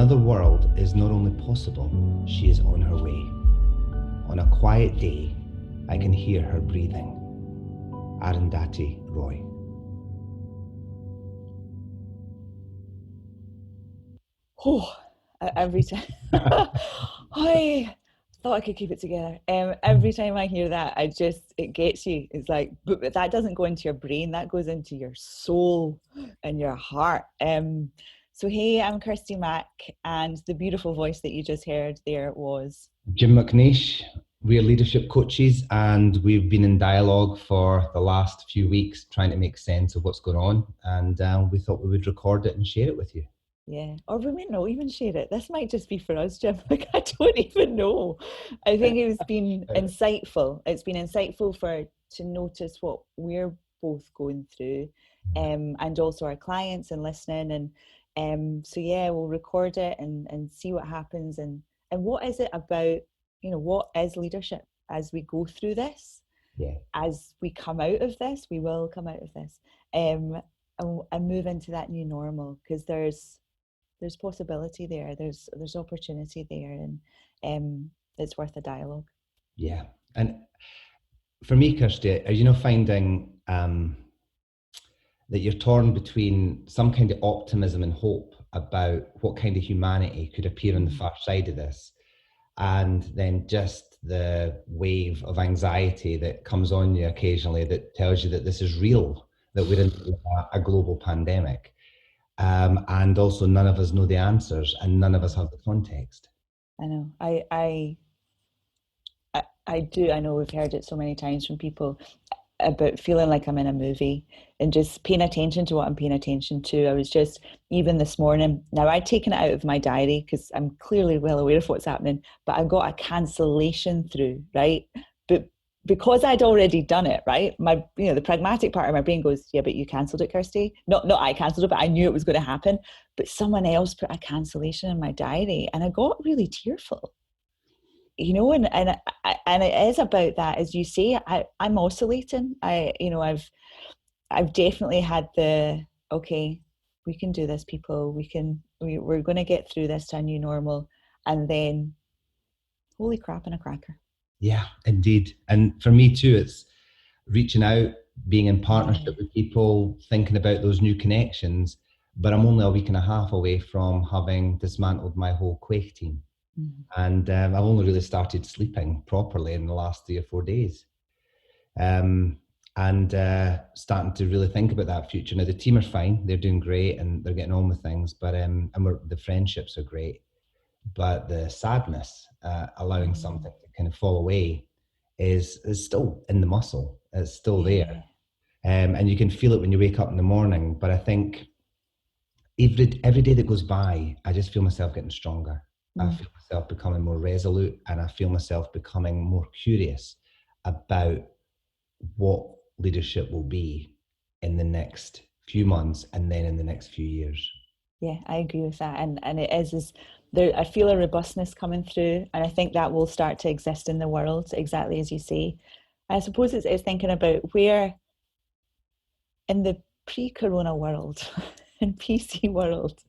Another world is not only possible, she is on her way. On a quiet day, I can hear her breathing. Arundhati Roy. Oh, every time. I thought I could keep it together. Every time I hear that, it gets you. It's like, but that doesn't go into your brain, that goes into your soul and your heart. So hey, I'm Kirsty Mack, and the beautiful voice that you just heard there was Jim McNeish. We're leadership coaches, and we've been in dialogue for the last few weeks trying to make sense of what's going on, and we thought we would record it and share it with you. Yeah, or we might not even share it. This might just be for us, Jim. Like, I don't even know. I think it's been insightful. It's been insightful to notice what we're both going through, and also our clients and listening. And so yeah, we'll record it and see what happens. And what is it about, what is leadership as we go through this? Yeah. As we come out of this, we will come out of this, and move into that new normal, because there's possibility there, there's opportunity there, and it's worth a dialogue. Yeah. And for me, Kirsty, are you finding that you're torn between some kind of optimism and hope about what kind of humanity could appear on the far side of this, and then just the wave of anxiety that comes on you occasionally that tells you that this is real, that we're in a global pandemic. And also none of us know the answers and none of us have the context. I know. I do. I know we've heard it so many times from people about feeling like I'm in a movie and just paying attention to what I'm paying attention to. I was just, even this morning, now I'd taken it out of my diary because I'm clearly well aware of what's happening, but I got a cancellation through, right? But because I'd already done it, right? My, the pragmatic part of my brain goes, yeah, but you cancelled it, Kirsty. Not I cancelled it, but I knew it was going to happen. But someone else put a cancellation in my diary, and I got really tearful. And it is about that, as you say. I'm oscillating. I've definitely had the, okay, we can do this, people. We're going to get through this to a new normal, and then, holy crap in a cracker. Yeah, indeed. And for me too, it's reaching out, being in partnership with people, thinking about those new connections. But I'm only a week and a half away from having dismantled my whole Quake team. And I've only really started sleeping properly in the last 3 or 4 days, and starting to really think about that future. Now the team are fine; they're doing great and they're getting on with things. But the friendships are great, but the sadness, allowing something to kind of fall away, is still in the muscle. It's still there, and you can feel it when you wake up in the morning. But I think every day that goes by, I just feel myself getting stronger. I feel myself becoming more resolute, and I feel myself becoming more curious about what leadership will be in the next few months and then in the next few years. Yeah, I agree with that. And it is there, I feel a robustness coming through, and I think that will start to exist in the world, exactly as you say. I suppose it's thinking about where in the pre-corona world, in PC world,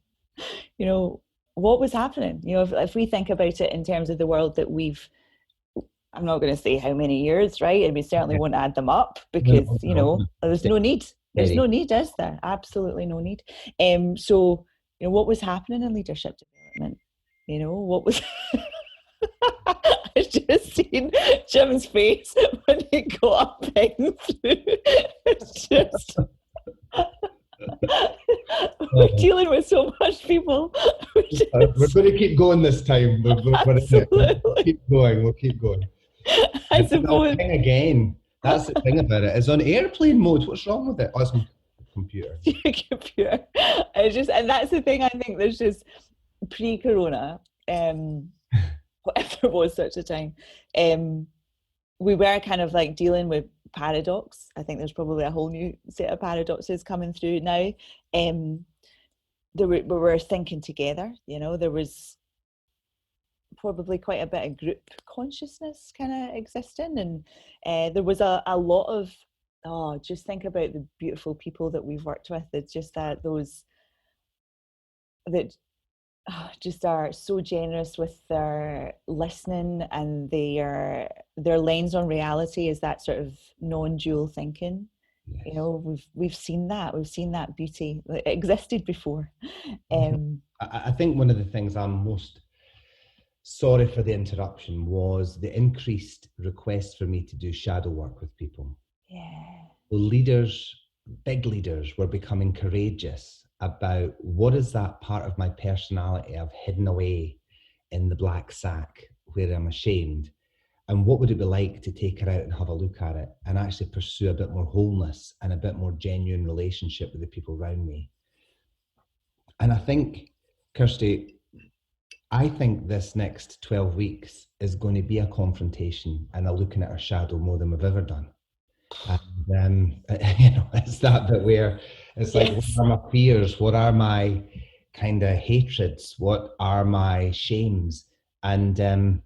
what was happening? If we think about it in terms of the world that I'm not going to say how many years, right? And we certainly won't add them up, because, there's no need. There's no need, is there? Absolutely no need. So, what was happening in leadership development? What was... I just seen Jim's face when he got up through. It's just... We're dealing with so much people. We're going to keep going this time. We'll keep going. We'll keep going. I suppose. Again, that's the thing about it. It's on airplane mode. What's wrong with it? Oh, it's my computer. Your computer. And that's the thing. I think there's just pre-corona, if there was such a time, we were kind of like dealing with paradox. I think there's probably a whole new set of paradoxes coming through now. We were thinking together, there was probably quite a bit of group consciousness kind of existing, and there was a lot of, just think about the beautiful people that we've worked with. It's just that just are so generous with their listening, and their lens on reality is that sort of non-dual thinking. You Yes. know, we've seen that. We've seen that beauty. It existed before. Um, I think one of the things I'm most sorry for the interruption was the increased request for me to do shadow work with people. yeah. Leaders, big leaders, were becoming courageous about what is that part of my personality I've hidden away in the black sack where I'm ashamed, and what would it be like to take her out and have a look at it and actually pursue a bit more wholeness and a bit more genuine relationship with the people around me. And I think, Kirsty, I think this next 12 weeks is going to be a confrontation and a looking at our shadow more than we've ever done. And it's that bit where it's like, what Yes. are my fears? What are my kind of hatreds? What are my shames? And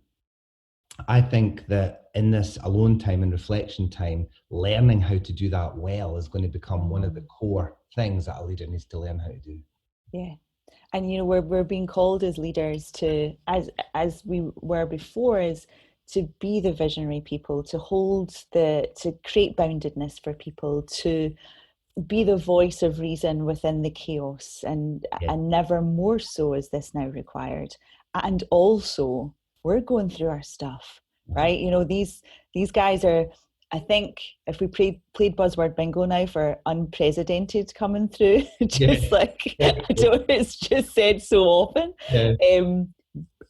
I think that in this alone time and reflection time, learning how to do that well is going to become one of the Mm, core things that a leader needs to learn how to do. yeah. And you know, we're being called as leaders to, as we were before, is to be the visionary people, to to create boundedness for people, to be the voice of reason within the chaos, Yeah. and never more so is this now required. And also, we're going through our stuff, right? You know, these guys are, I think, if we played buzzword bingo now for unprecedented coming through, just Yeah. like I don't, it's just said so often. Yeah. um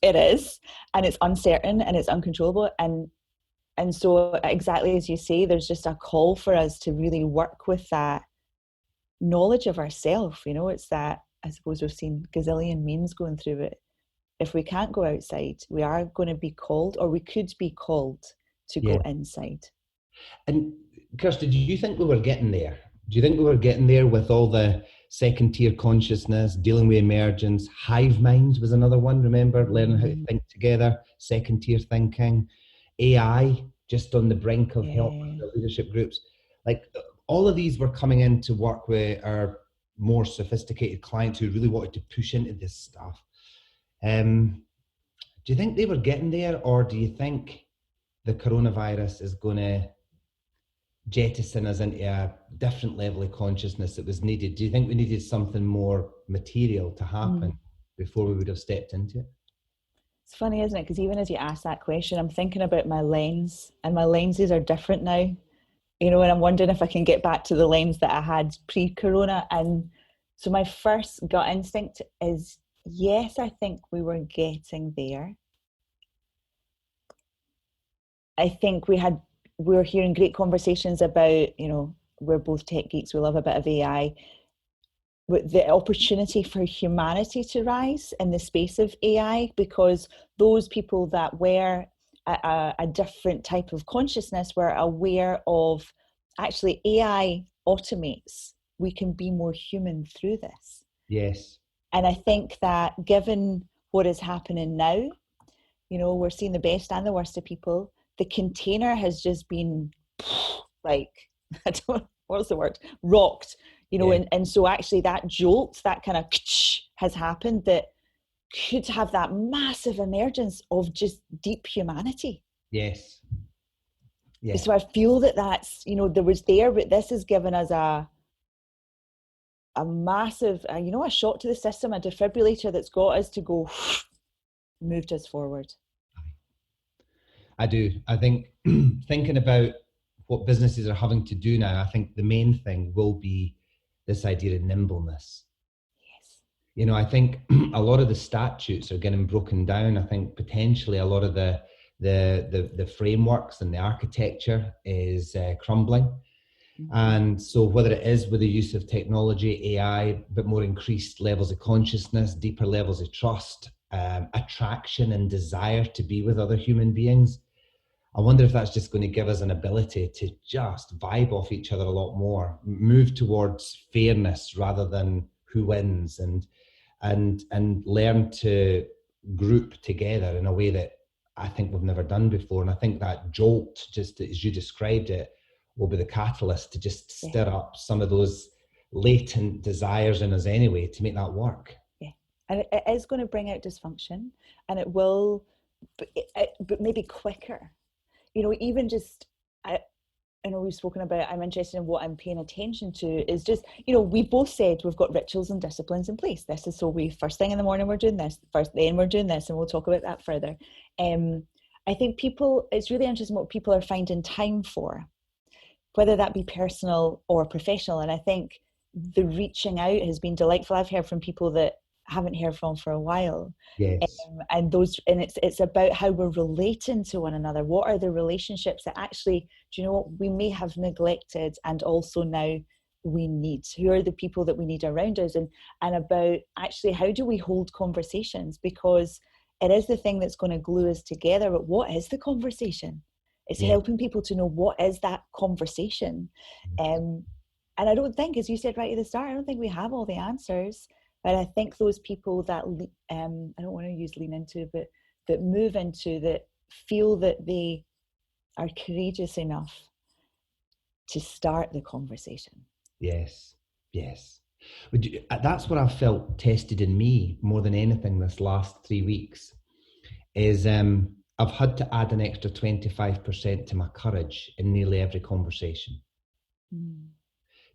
it is, and it's uncertain and it's uncontrollable, and so exactly as you say, there's just a call for us to really work with that knowledge of ourselves. You know, it's that, I suppose we've seen gazillion memes going through it. If we can't go outside, we are going to be called, or we could be called, to Yeah. go inside. And Kirsty, do you think we were getting there? Do you think we were getting there with all the second tier consciousness, dealing with emergence? Hive minds was another one, remember? Learning how to Mm, think together, second tier thinking, AI, just on the brink of help yeah. for leadership groups. Like all of these were coming in to work with our more sophisticated clients who really wanted to push into this stuff. Do you think they were getting there, or do you think the coronavirus is going to jettison us into a different level of consciousness that was needed? Do you think we needed something more material to happen Mm. before we would have stepped into it? It's funny, isn't it? Because even as you ask that question, I'm thinking about my lens, and my lenses are different now. You know, and I'm wondering if I can get back to the lens that I had pre-corona. And so my first gut instinct is, yes, I think we were getting there. I think we were hearing great conversations about, you know, we're both tech geeks, we love a bit of AI, with the opportunity for humanity to rise in the space of AI, because those people that were a different type of consciousness were aware of, actually, AI automates. We can be more human through this. Yes. And I think that given what is happening now, you know, we're seeing the best and the worst of people. The container has just been like, I don't, what's the word? Rocked, you know, Yeah. and so actually that jolt, that kind of has happened, that could have that massive emergence of just deep humanity. Yes. Yeah. So I feel that that's, you know, there was there, but this has given us a massive, you know, a shot to the system, a defibrillator that's got us to go, moved us forward. I do. I think thinking about what businesses are having to do now, I think the main thing will be this idea of nimbleness. Yes. You know, I think a lot of the statutes are getting broken down. I think potentially a lot of the frameworks and the architecture is crumbling. Mm-hmm. And so whether it is with the use of technology, AI, but more increased levels of consciousness, deeper levels of trust, attraction and desire to be with other human beings, I wonder if that's just going to give us an ability to just vibe off each other a lot more, move towards fairness rather than who wins, and learn to group together in a way that I think we've never done before. And I think that jolt, just as you described it, will be the catalyst to just Yeah. stir up some of those latent desires in us anyway to make that work. Yeah. And it is going to bring out dysfunction, and it will, but maybe quicker. Even just, I know we've spoken about, I'm interested in what I'm paying attention to is just, we both said we've got rituals and disciplines in place. This is, so we, first thing in the morning, we're doing this, then we're doing this, and we'll talk about that further. I think it's really interesting what people are finding time for, whether that be personal or professional. And I think the reaching out has been delightful. I've heard from people that haven't heard from for a while. Yes. And it's about how we're relating to one another. What are the relationships that actually, do you know what, we may have neglected and also now we need? Who are the people that we need around us? And about actually, how do we hold conversations? Because it is the thing that's going to glue us together. But what is the conversation? It's helping people to know what is that conversation. And I don't think, as you said right at the start, I don't think we have all the answers. But I think those people that, I don't want to use lean into, but that move into, that feel that they are courageous enough to start the conversation. Yes. That's what I've felt tested in me more than anything this last 3 weeks, is I've had to add an extra 25% to my courage in nearly every conversation.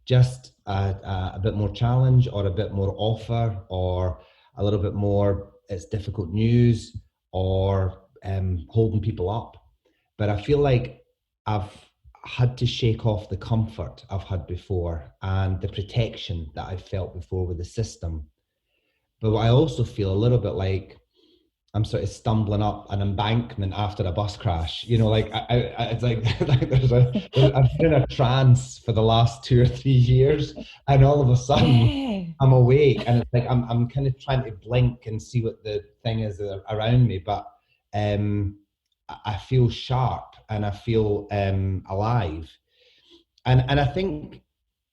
Just a bit more challenge, or a bit more offer, or a little bit more, it's difficult news, or holding people up. But I feel like I've had to shake off the comfort I've had before and the protection that I felt before with the system. But I also feel a little bit like I'm sort of stumbling up an embankment after a bus crash. It's like I've been in a trance for the last 2 or 3 years, and all of a sudden I'm awake, and it's like I'm kind of trying to blink and see what the thing is around me, but I feel sharp and I feel alive. And I think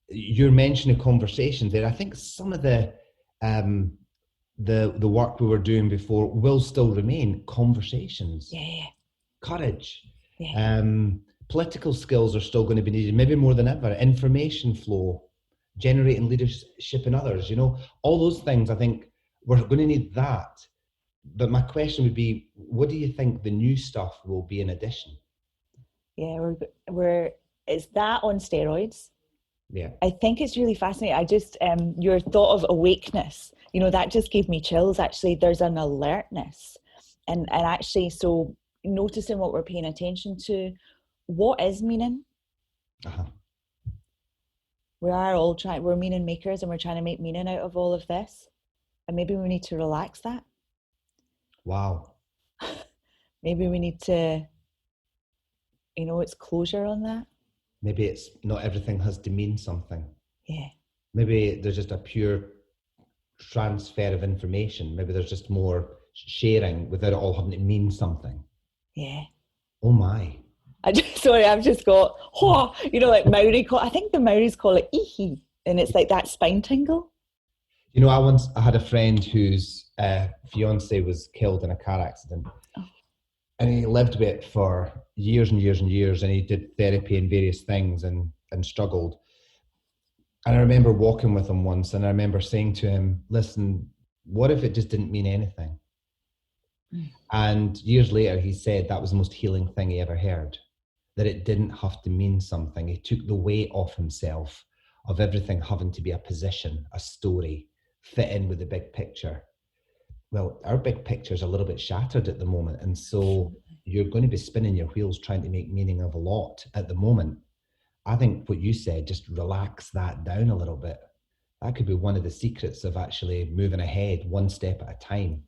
you're mentioning conversations there. I think some of the work we were doing before will still remain. Conversations, courage, political skills are still going to be needed, maybe more than ever. Information flow, generating leadership in others, all those things. I think we're going to need that. But my question would be, what do you think the new stuff will be in addition? Is that on steroids? Yeah. I think it's really fascinating. I just, your thought of awakeness, that just gave me chills. Actually, there's an alertness. And actually, so noticing what we're paying attention to, what is meaning? We're meaning makers, and we're trying to make meaning out of all of this. And maybe we need to relax that. Wow. Maybe we need to, it's closure on that. Maybe it's not everything has to mean something. Yeah. Maybe there's just a pure transfer of information. Maybe there's just more sharing without it all having to mean something. Yeah. Oh my. I've just got, like Maori I think the Maoris call it ihi, and it's like that spine tingle. I had a friend whose fiance was killed in a car accident. And he lived with it for years and years and years, and he did therapy and various things and struggled. And I remember walking with him once, and I remember saying to him, listen, what if it just didn't mean anything? And years later, he said that was the most healing thing he ever heard, that it didn't have to mean something. He took the weight off himself of everything having to be a position, a story, fit in with the big picture. Well, our big picture is a little bit shattered at the moment. And so you're going to be spinning your wheels trying to make meaning of a lot at the moment. I think what you said, just relax that down a little bit. That could be one of the secrets of actually moving ahead one step at a time.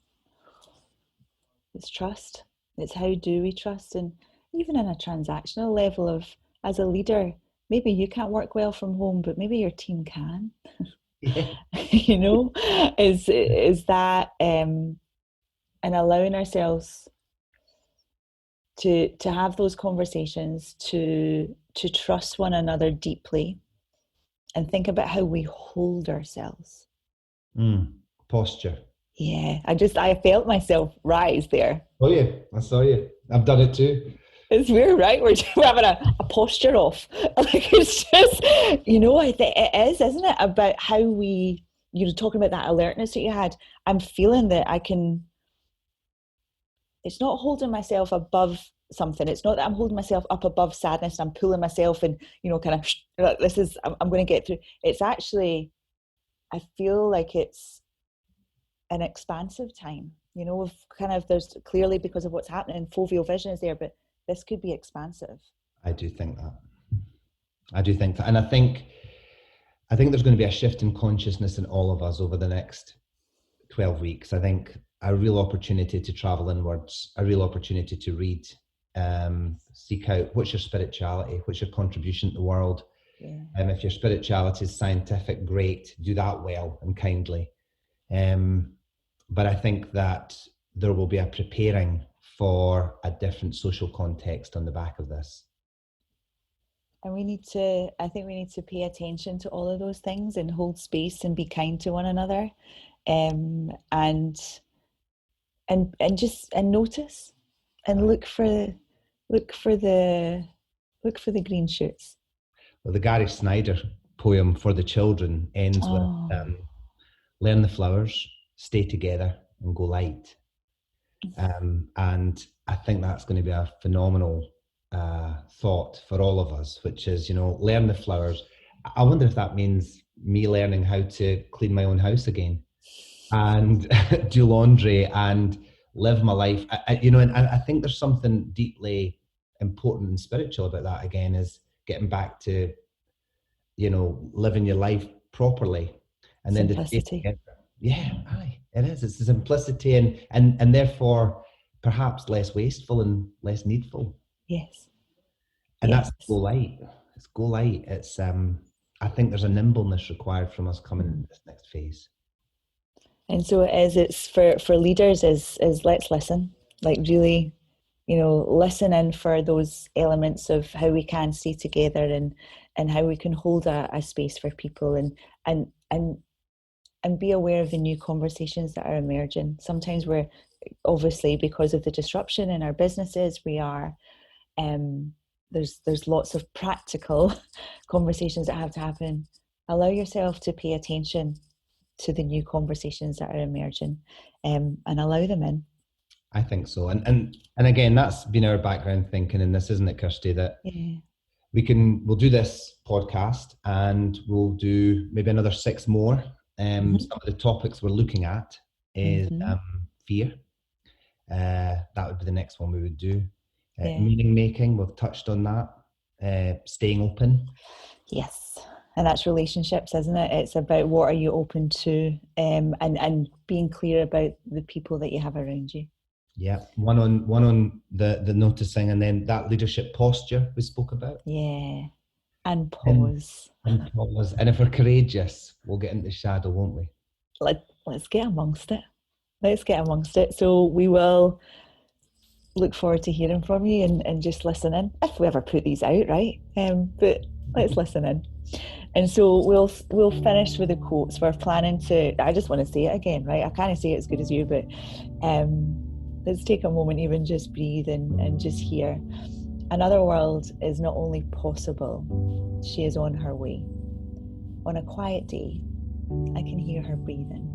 It's trust. It's how do we trust? And even in a transactional level of, as a leader, maybe you can't work well from home, but maybe your team can. Yeah. Is that and allowing ourselves to have those conversations, to trust one another deeply, and think about how we hold ourselves. Posture. Yeah, I felt myself rise there. Oh yeah, I saw you. I've done it too. It's weird, right? We're having a posture off. Like, it's just, I think it is, isn't it? About how we you're talking about that alertness that you had. I'm feeling that it's not holding myself above something. It's not that I'm holding myself up above sadness. I'm pulling myself and, kind of, I'm going to get through. It's actually, I feel like it's an expansive time, we've there's clearly, because of what's happening, foveal vision is there, but this could be expansive. I do think that. And I think there's going to be a shift in consciousness in all of us over the next 12 weeks. I think a real opportunity to travel inwards, a real opportunity to read, seek out what's your spirituality, what's your contribution to the world. Yeah. If your spirituality is scientific, great, do that well and kindly. But I think that there will be a preparing for a different social context on the back of this. And I think we need to pay attention to all of those things and hold space and be kind to one another, and notice and look for the green shoots. Well, the Gary Snyder poem for the children ends with learn the flowers, stay together, and go light. And I think that's going to be a phenomenal thought for all of us, which is, learn the flowers. I wonder if that means me learning how to clean my own house again and do laundry and live my life. And I think there's something deeply important and spiritual about that, again, is getting back to, living your life properly. And simplicity. Then it is. It's the simplicity and therefore perhaps less wasteful and less needful. Yes. And that's go light. It's go light. It's I think there's a nimbleness required from us coming into this next phase. And so it's for leaders is let's listen, like really, listen in for those elements of how we can stay together and how we can hold a space for people and be aware of the new conversations that are emerging. Sometimes we're obviously, because of the disruption in our businesses, we are there's lots of practical conversations that have to happen. Allow yourself to pay attention to the new conversations that are emerging, and allow them in. I think so. And again, that's been our background thinking in this, isn't it, Kirsty? That we'll do this podcast and we'll do maybe another 6 more. Some of the topics we're looking at is fear. That would be the next one we would do. Meaning making, we've touched on that. Staying open. Yes. And that's relationships, isn't it? It's about what are you open to, and being clear about the people that you have around you. Yeah, one on the noticing, and then that leadership posture we spoke about. Yeah, and pause. And pause. And if we're courageous, we'll get into the shadow, won't we? Let's get amongst it. Let's get amongst it. So we will look forward to hearing from you and just listen in, if we ever put these out, right? But let's listen in. And so we'll finish with the quotes. We're planning to, I just want to say it again, right? I can't say it as good as you, but let's take a moment, even just breathe and just hear. Another world is not only possible, she is on her way. On a quiet day, I can hear her breathing.